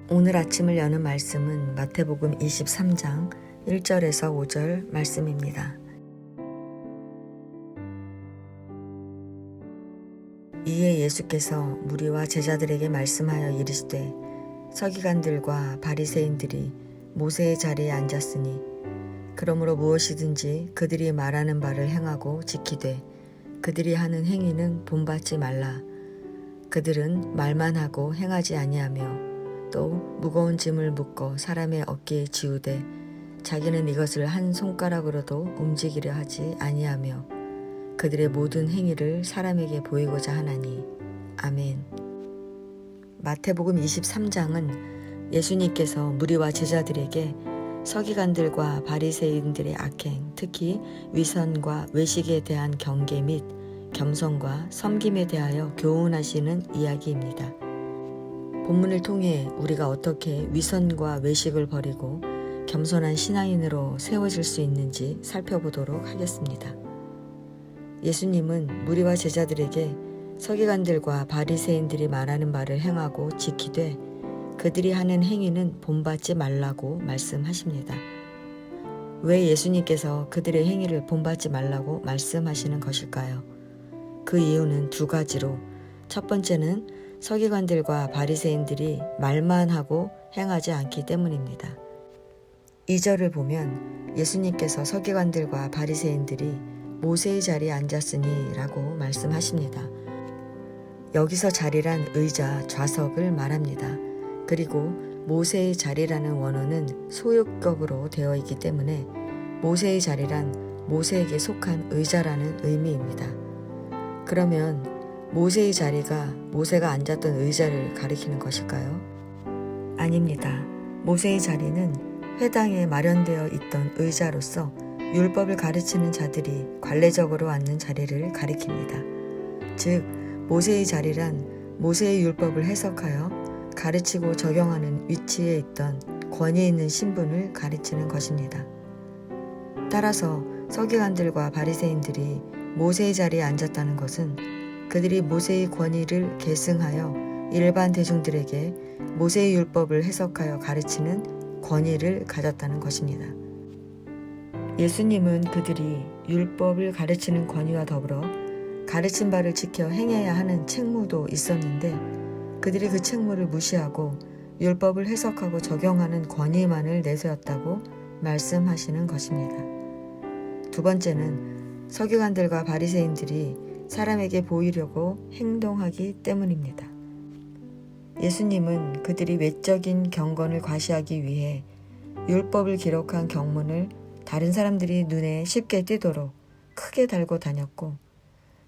오늘 아침을 여는 말씀은 마태복음 23장 1절에서 5절 말씀입니다. 이에 예수께서 무리와 제자들에게 말씀하여 이르시되 서기관들과 바리새인들이 모세의 자리에 앉았으니 그러므로 무엇이든지 그들이 말하는 바를 행하고 지키되 그들이 하는 행위는 본받지 말라. 그들은 말만 하고 행하지 아니하며 또 무거운 짐을 묶어 사람의 어깨에 지우되 자기는 이것을 한 손가락으로도 움직이려 하지 아니하며 그들의 모든 행위를 사람에게 보이고자 하나니. 아멘. 마태복음 23장은 예수님께서 무리와 제자들에게 서기관들과 바리새인들의 악행, 특히 위선과 외식에 대한 경계 및 겸손과 섬김에 대하여 교훈하시는 이야기입니다. 본문을 통해 우리가 어떻게 위선과 외식을 버리고 겸손한 신앙인으로 세워질 수 있는지 살펴보도록 하겠습니다. 예수님은 무리와 제자들에게 서기관들과 바리새인들이 말하는 바를 행하고 지키되 그들이 하는 행위는 본받지 말라고 말씀하십니다. 왜 예수님께서 그들의 행위를 본받지 말라고 말씀하시는 것일까요? 그 이유는 두 가지로, 첫 번째는 서기관들과 바리새인들이 말만 하고 행하지 않기 때문입니다. 2절을 보면 예수님께서 서기관들과 바리새인들이 모세의 자리에 앉았으니 라고 말씀하십니다. 여기서 자리란 의자, 좌석을 말합니다. 그리고 모세의 자리라는 원어는 소유격으로 되어 있기 때문에 모세의 자리란 모세에게 속한 의자라는 의미입니다. 그러면 모세의 자리가 모세가 앉았던 의자를 가리키는 것일까요? 아닙니다. 모세의 자리는 회당에 마련되어 있던 의자로서 율법을 가르치는 자들이 관례적으로 앉는 자리를 가리킵니다. 즉, 모세의 자리란 모세의 율법을 해석하여 가르치고 적용하는 위치에 있던 권위 있는 신분을 가르치는 것입니다. 따라서 서기관들과 바리새인들이 모세의 자리에 앉았다는 것은 그들이 모세의 권위를 계승하여 일반 대중들에게 모세의 율법을 해석하여 가르치는 권위를 가졌다는 것입니다. 예수님은 그들이 율법을 가르치는 권위와 더불어 가르친 바를 지켜 행해야 하는 책무도 있었는데 그들이 그 책무를 무시하고 율법을 해석하고 적용하는 권위만을 내세웠다고 말씀하시는 것입니다. 두 번째는 서기관들과 바리새인들이 사람에게 보이려고 행동하기 때문입니다. 예수님은 그들이 외적인 경건을 과시하기 위해 율법을 기록한 경문을 다른 사람들이 눈에 쉽게 띄도록 크게 달고 다녔고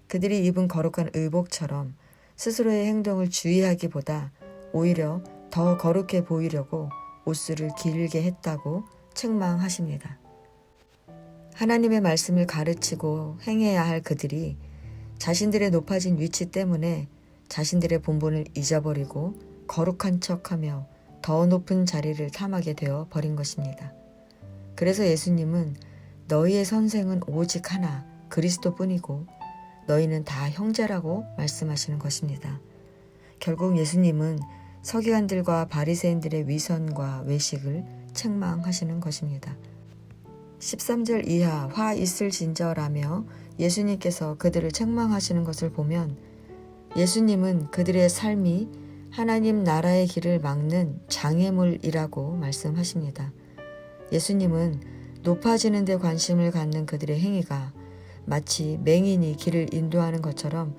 그들이 입은 거룩한 의복처럼 스스로의 행동을 주의하기보다 오히려 더 거룩해 보이려고 옷수를 길게 했다고 책망하십니다. 하나님의 말씀을 가르치고 행해야 할 그들이 자신들의 높아진 위치 때문에 자신들의 본분을 잊어버리고 거룩한 척하며 더 높은 자리를 탐하게 되어 버린 것입니다. 그래서 예수님은 너희의 선생은 오직 하나 그리스도뿐이고 너희는 다 형제라고 말씀하시는 것입니다. 결국 예수님은 서기관들과 바리새인들의 위선과 외식을 책망하시는 것입니다. 13절 이하 화 있을진저라며 예수님께서 그들을 책망하시는 것을 보면 예수님은 그들의 삶이 하나님 나라의 길을 막는 장애물이라고 말씀하십니다. 예수님은 높아지는 데 관심을 갖는 그들의 행위가 마치 맹인이 길을 인도하는 것처럼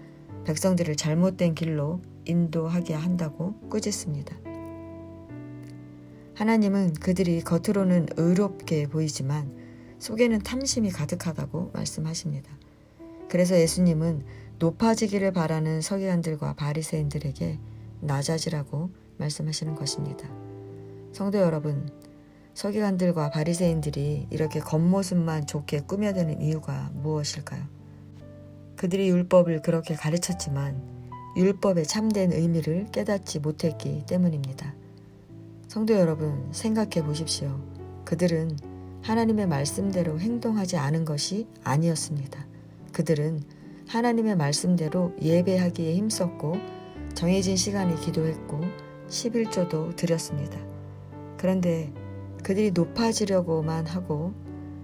백성들을 잘못된 길로 인도하게 한다고 꾸짖습니다. 하나님은 그들이 겉으로는 의롭게 보이지만 속에는 탐심이 가득하다고 말씀하십니다. 그래서 예수님은 높아지기를 바라는 서기관들과 바리새인들에게 낮아지라고 말씀하시는 것입니다. 성도 여러분, 서기관들과 바리새인들이 이렇게 겉모습만 좋게 꾸며대는 이유가 무엇일까요? 그들이 율법을 그렇게 가르쳤지만 율법의 참된 의미를 깨닫지 못했기 때문입니다. 성도 여러분, 생각해 보십시오. 그들은 하나님의 말씀대로 행동하지 않은 것이 아니었습니다. 그들은 하나님의 말씀대로 예배하기에 힘썼고 정해진 시간에 기도했고 11조도 드렸습니다. 그런데 그들이 높아지려고만 하고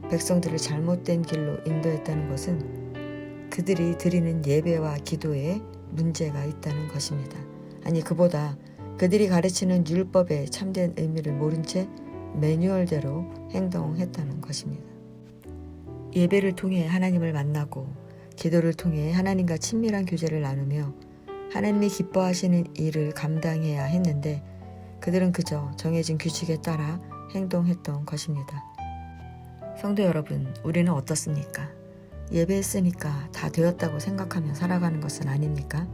백성들을 잘못된 길로 인도했다는 것은 그들이 드리는 예배와 기도에 문제가 있다는 것입니다. 아니, 그보다 그들이 가르치는 율법의 참된 의미를 모른 채 매뉴얼대로 행동했다는 것입니다. 예배를 통해 하나님을 만나고 기도를 통해 하나님과 친밀한 교제를 나누며 하나님이 기뻐하시는 일을 감당해야 했는데 그들은 그저 정해진 규칙에 따라 행동했던 것입니다. 성도 여러분, 우리는 어떻습니까? 예배했으니까 다 되었다고 생각하며 살아가는 것은 아닙니까?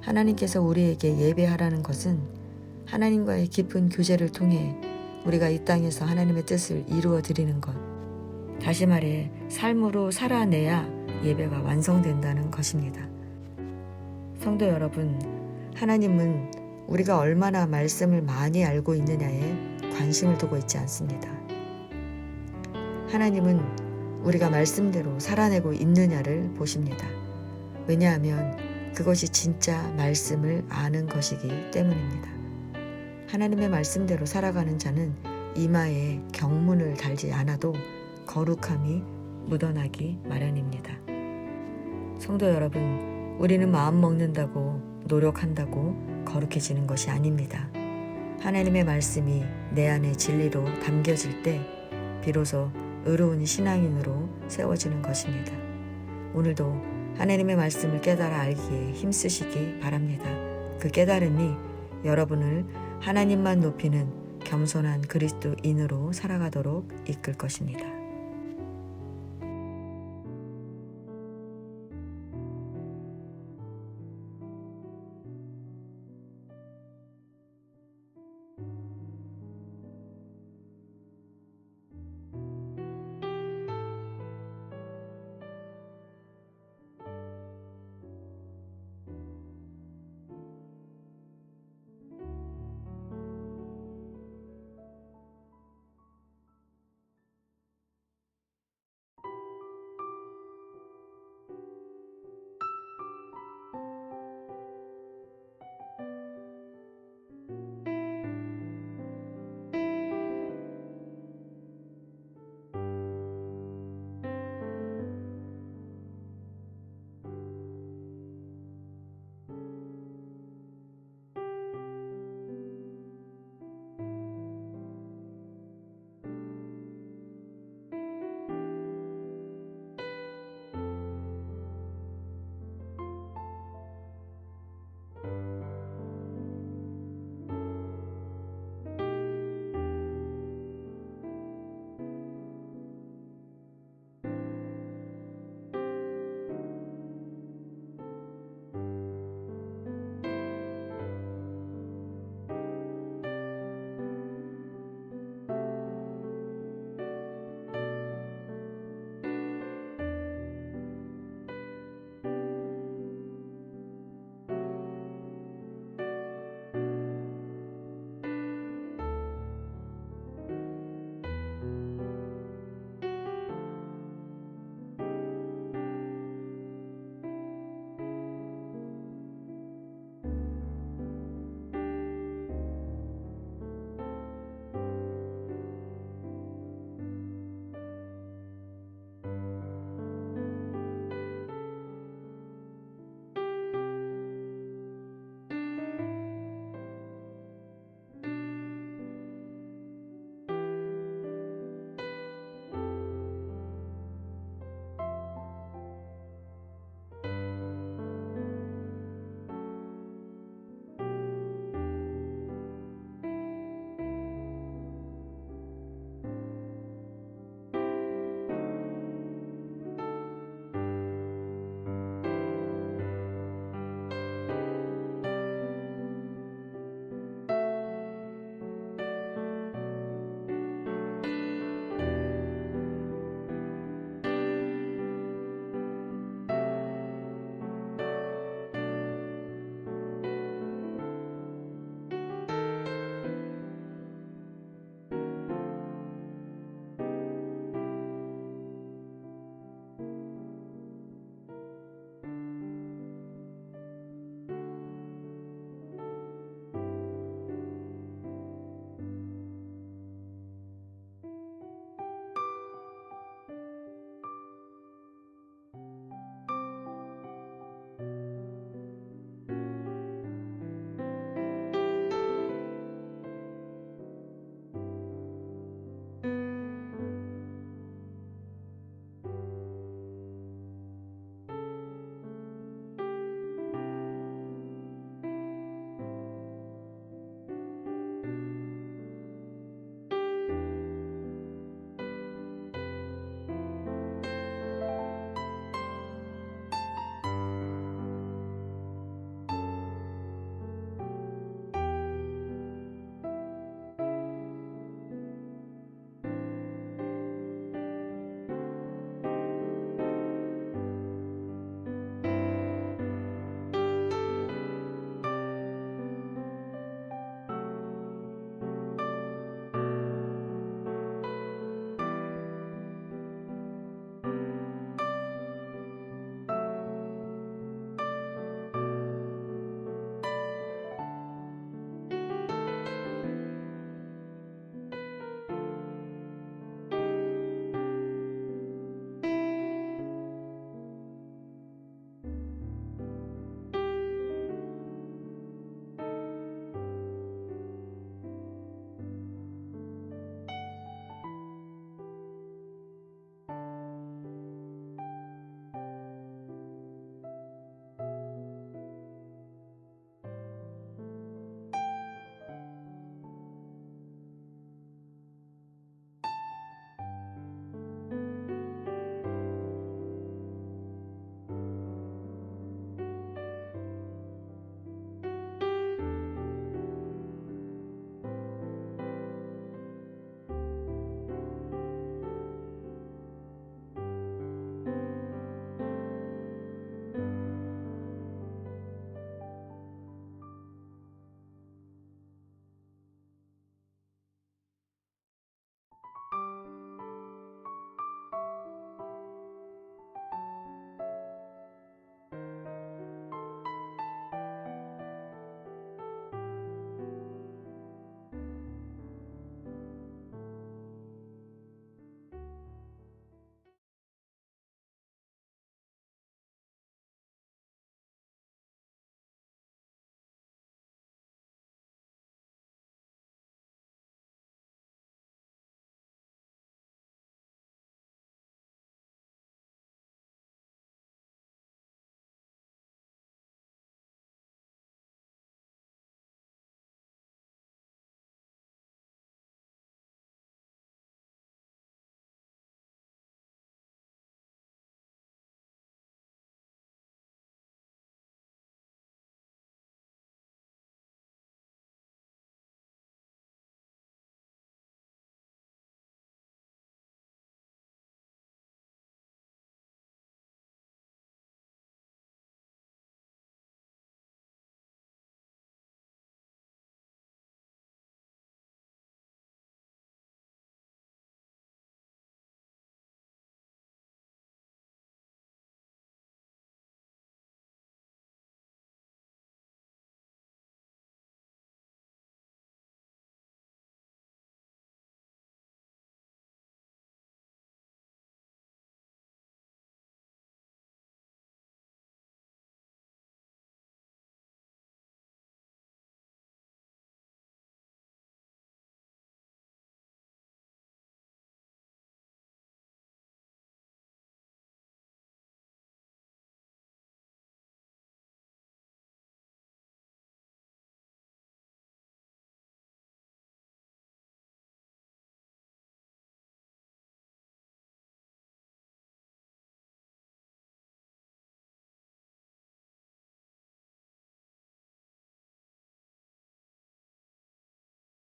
하나님께서 우리에게 예배하라는 것은 하나님과의 깊은 교제를 통해 우리가 이 땅에서 하나님의 뜻을 이루어 드리는 것, 다시 말해 삶으로 살아내야 예배가 완성된다는 것입니다. 성도 여러분, 하나님은 우리가 얼마나 말씀을 많이 알고 있느냐에 관심을 두고 있지 않습니다. 하나님은 우리가 말씀대로 살아내고 있느냐를 보십니다. 왜냐하면 그것이 진짜 말씀을 아는 것이기 때문입니다. 하나님의 말씀대로 살아가는 자는 이마에 경문을 달지 않아도 거룩함이 묻어나기 마련입니다. 성도 여러분, 우리는 마음 먹는다고 노력한다고 거룩해지는 것이 아닙니다. 하나님의 말씀이 내 안에 진리로 담겨질 때 비로소 의로운 신앙인으로 세워지는 것입니다. 오늘도 하나님의 말씀을 깨달아 알기에 힘쓰시기 바랍니다. 그 깨달음이 여러분을 하나님만 높이는 겸손한 그리스도인으로 살아가도록 이끌 것입니다.